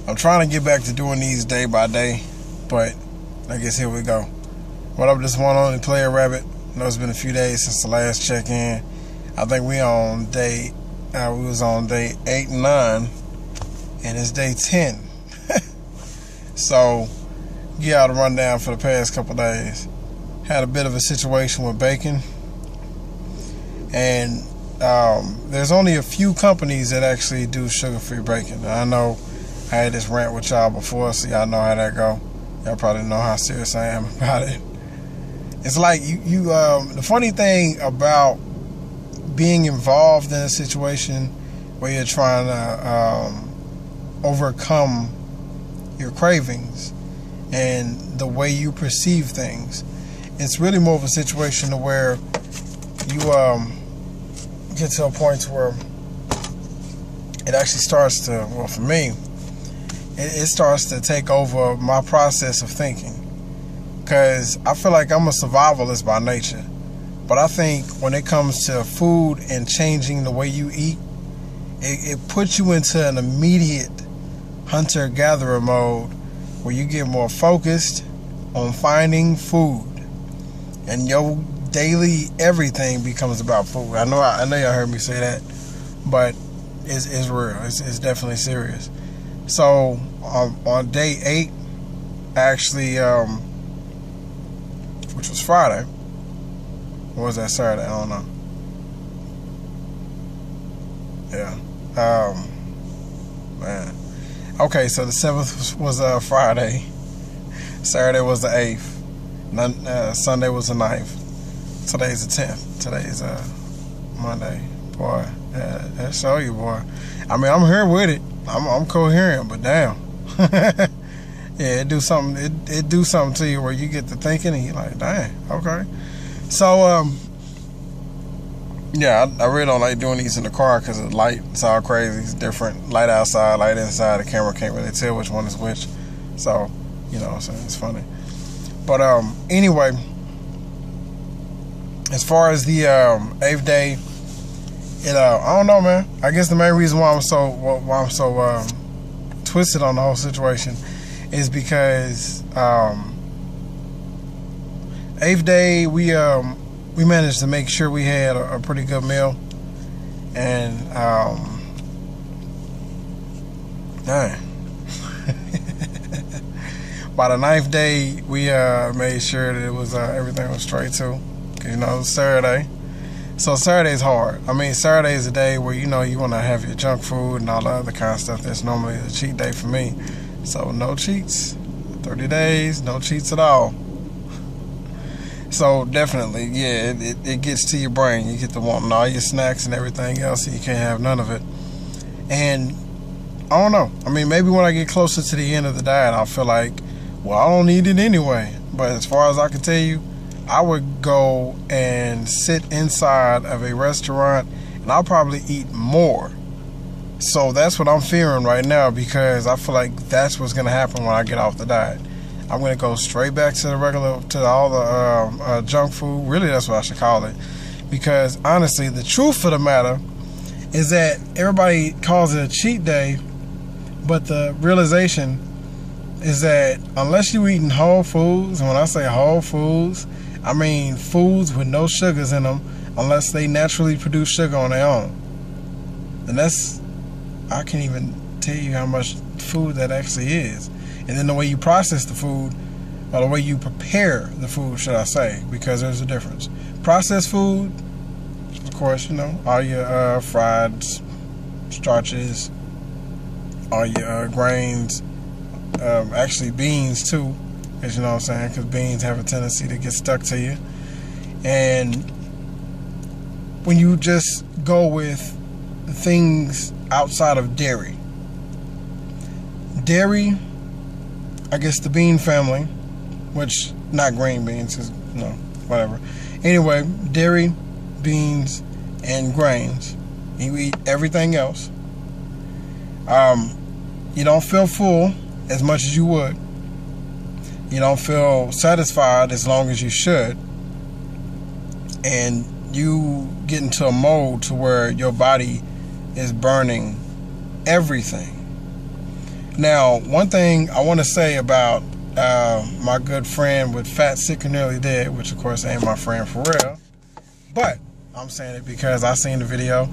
I'm trying to get back to doing these day by day, but I guess here we go. What up, this one only Playa Rabbit? I know it's been a few days since the last check-in. I think we was on day 8 and 9, and it's day 10. So, get out a rundown for the past couple days. Had a bit of a situation with bacon, and there's only a few companies that actually do sugar-free bacon. I know I had this rant with y'all before, so y'all know how that go. Y'all probably know how serious I am about it. It's like the funny thing about being involved in a situation where you're trying to overcome your cravings and the way you perceive things, it's really more of a situation to where you get to a point where it actually starts to, well, for me, it starts to take over my process of thinking. Because I feel like I'm a survivalist by nature. But I think when it comes to food and changing the way you eat, it puts you into an immediate hunter-gatherer mode where you get more focused on finding food. And your daily everything becomes about food. I know y'all heard me say that, but it's real. It's definitely serious. So on day 8, actually, which was Friday, or was that Saturday? I don't know. Yeah. Man. Okay, so the 7th was Friday. Saturday was the 8th. Sunday was the 9th. Today's the 10th. Today's Monday. Boy, that show you, boy. I mean, I'm here with it. I'm coherent, but damn. Yeah, it do something to you where you get to thinking and you're like, dang, okay. So, yeah, I really don't like doing these in the car because the light, it's all crazy. It's different. Light outside, light inside. The camera can't really tell which one is which. So, you know what I'm saying? It's funny. But anyway, as far as the 8th day, I don't know, man. I guess the main reason why I'm so twisted on the whole situation is because 8th day we managed to make sure we had a pretty good meal, and dang. By the 9th day we made sure that it was everything was straight too, 'cause you know it was Saturday. So Saturday's hard. I mean, Saturday is a day where you want to have your junk food and all the other kind of stuff that's normally a cheat day for me. So no cheats. 30 days, no cheats at all. So definitely, yeah, it gets to your brain. You get to wanting all your snacks and everything else, and you can't have none of it. And I don't know. I mean, maybe when I get closer to the end of the diet, I'll feel like, well, I don't need it anyway. But as far as I can tell you, I would go and sit inside of a restaurant and I'll probably eat more. So that's what I'm fearing right now, because I feel like that's what's going to happen when I get off the diet. I'm going to go straight back to all the junk food. Really, that's what I should call it. Because honestly, the truth of the matter is that everybody calls it a cheat day, but the realization is that unless you're eating whole foods, and when I say whole foods, I mean foods with no sugars in them, unless they naturally produce sugar on their own. And I can't even tell you how much food that actually is. And then the way you process the food, or the way you prepare the food, should I say, because there's a difference. Processed food, of course, all your fried starches, all your grains, actually beans too, as you know what I'm saying, because beans have a tendency to get stuck to you. And when you just go with things outside of dairy, I guess the bean family, which, not green beans, because, whatever. Anyway, dairy, beans, and grains. You eat everything else. You don't feel full as much as you would. You don't feel satisfied as long as you should. And you get into a mode to where your body is burning everything. Now, one thing I want to say about my good friend with Fat, Sick, and Nearly Dead, which of course ain't my friend for real, but I'm saying it because I seen the video,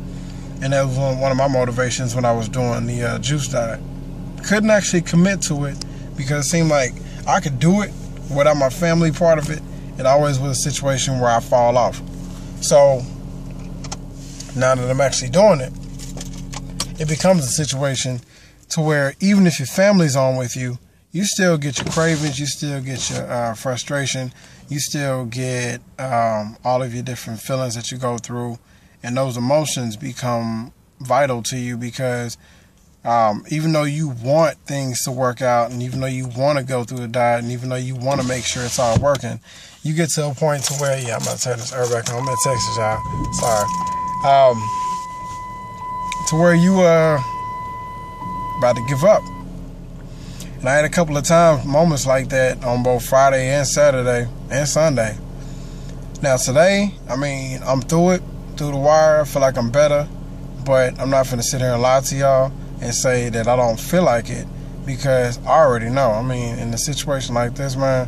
and that was one of my motivations when I was doing the juice diet. Couldn't actually commit to it because it seemed like I could do it without my family part of it. It always was a situation where I fall off. So now that I'm actually doing it, it becomes a situation to where even if your family's on with you, you still get your cravings, you still get your frustration, you still get all of your different feelings that you go through, and those emotions become vital to you because even though you want things to work out, and even though you want to go through a diet, and even though you want to make sure it's all working, you get to a point to where, I'm about to turn this air back on. I'm in Texas, y'all. Sorry. To where you about to give up. And I had a couple of moments like that on both Friday and Saturday and Sunday. Now today, I'm through it, through the wire. I feel like I'm better, but I'm not finna sit here and lie to y'all and say that I don't feel like it because I already know. In a situation like this, man,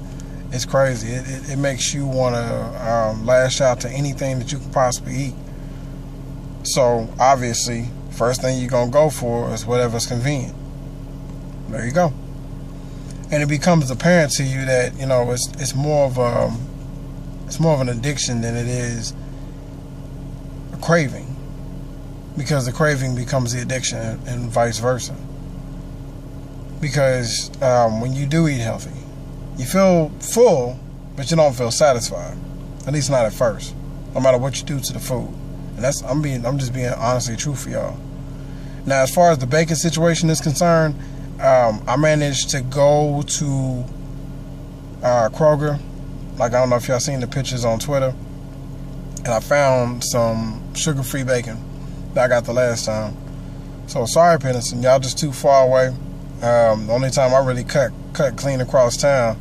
it's crazy. It makes you want to lash out to anything that you can possibly eat. So obviously, first thing you're gonna go for is whatever's convenient. There you go. And it becomes apparent to you that it's more of an addiction than it is a craving, because the craving becomes the addiction and vice versa. Because when you do eat healthy, you feel full, but you don't feel satisfied. At least not at first, no matter what you do to the food. And I'm just being honestly true for y'all. Now, as far as the bacon situation is concerned, I managed to go to Kroger. Like, I don't know if y'all seen the pictures on Twitter. And I found some sugar-free bacon that I got the last time. So, sorry, Pennison, y'all just too far away. The only time I really cut clean across town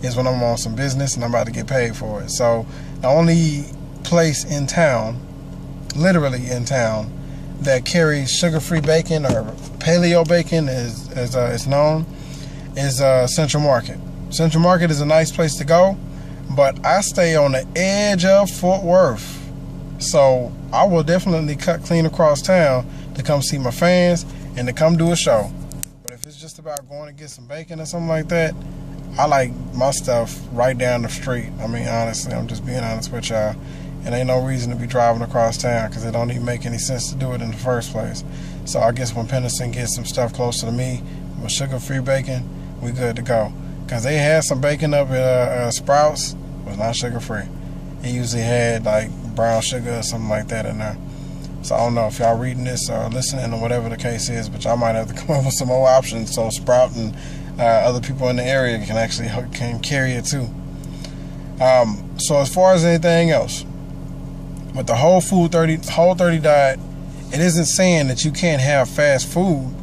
is when I'm on some business and I'm about to get paid for it. So, the only place in town, literally in town, that carries sugar-free bacon or paleo bacon, as it's known, is Central Market. Central Market is a nice place to go, but I stay on the edge of Fort Worth, so I will definitely cut clean across town to come see my fans and to come do a show. But if it's just about going to get some bacon or something like that, I like my stuff right down the street. Honestly, I'm just being honest with y'all. And ain't no reason to be driving across town because it don't even make any sense to do it in the first place. So I guess when Pennison gets some stuff closer to me with sugar-free bacon, we good to go. Because they had some bacon up at Sprouts, it was not sugar-free. It usually had like brown sugar or something like that in there. So I don't know if y'all reading this or listening or whatever the case is, but y'all might have to come up with some more options so Sprout and other people in the area can actually carry it too. So as far as anything else, with the Whole 30 diet, it isn't saying that you can't have fast food.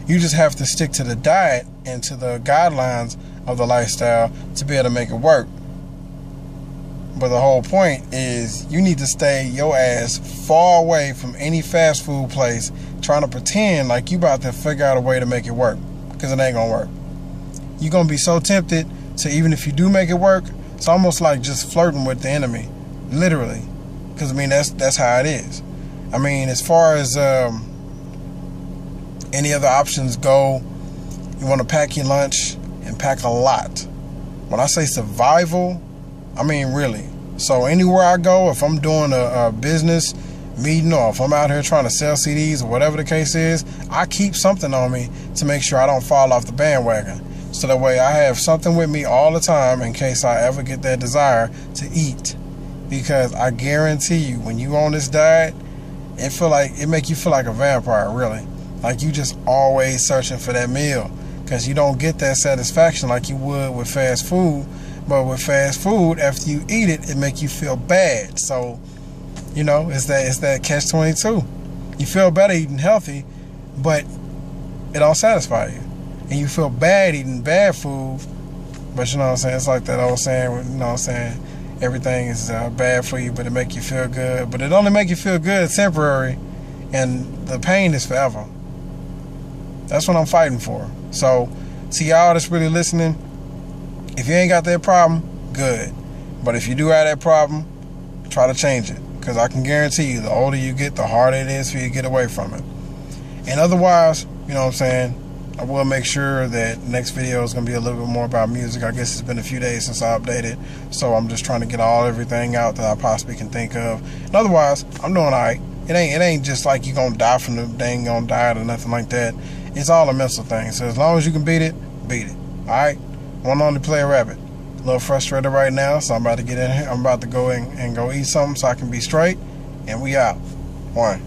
You just have to stick to the diet and to the guidelines of the lifestyle to be able to make it work. But the whole point is you need to stay your ass far away from any fast food place trying to pretend like you about to figure out a way to make it work, because it ain't gonna work. You're gonna be so tempted to, even if you do make it work, it's almost like just flirting with the enemy, literally. Because that's how it is. As far as any other options go, you want to pack your lunch and pack a lot. When I say survival, really. So anywhere I go, if I'm doing a business meeting or if I'm out here trying to sell CDs or whatever the case is, I keep something on me to make sure I don't fall off the bandwagon. So that way I have something with me all the time in case I ever get that desire to eat. Because I guarantee you, when you on this diet, it make you feel like a vampire, really. Like you just always searching for that meal. Because you don't get that satisfaction like you would with fast food. But with fast food, after you eat it, it make you feel bad. So, it's that catch-22. You feel better eating healthy, but it don't satisfy you. And you feel bad eating bad food, but you know what I'm saying? It's like that old saying, everything is bad for you, but it make you feel good. But it only make you feel good temporary, and the pain is forever. That's what I'm fighting for. So, to y'all that's really listening, if you ain't got that problem, good. But if you do have that problem, try to change it. Because I can guarantee you, the older you get, the harder it is for you to get away from it. And otherwise, you know what I'm saying, I will make sure that next video is going to be a little bit more about music. I guess it's been a few days since I updated, so I'm just trying to get everything out that I possibly can think of. And otherwise, I'm doing alright. It ain't just like you're going to die from the dang gonna diet or nothing like that. It's all a mental thing. So as long as you can beat it, beat it. Alright? One only Playa rabbit. A little frustrated right now, so I'm about to get in here. I'm about to go in and go eat something so I can be straight. And we out. One.